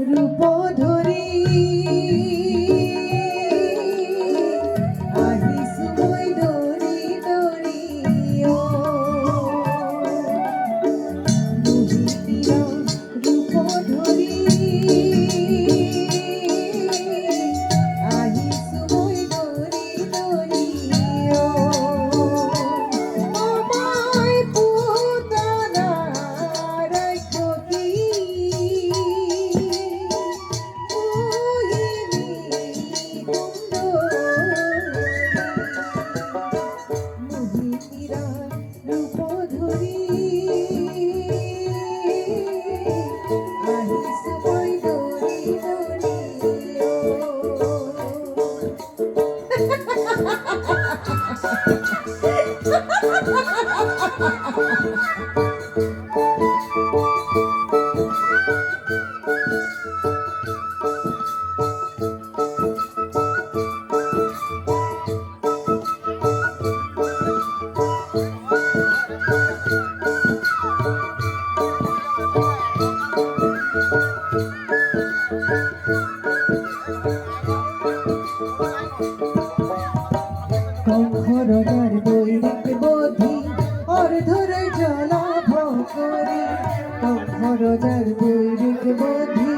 রূপ ধরি আহিস মই দরি দরি ও মোহিনীর রূপ ধরি আহিস মই দরি দরি ও আমায় পুতানা রাখো কি কঙ্খরদার বৈরিক বোধি অর্ধরে জলাভ করি কঙ্খরদার বৈরিক বোধি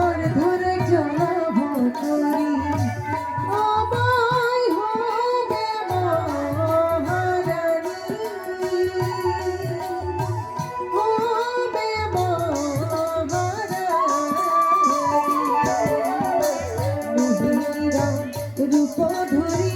অর্ধরে জলাভ করি আমায় হবে মহারানী হবে মহারানী মোহিনীর রূপ ধরি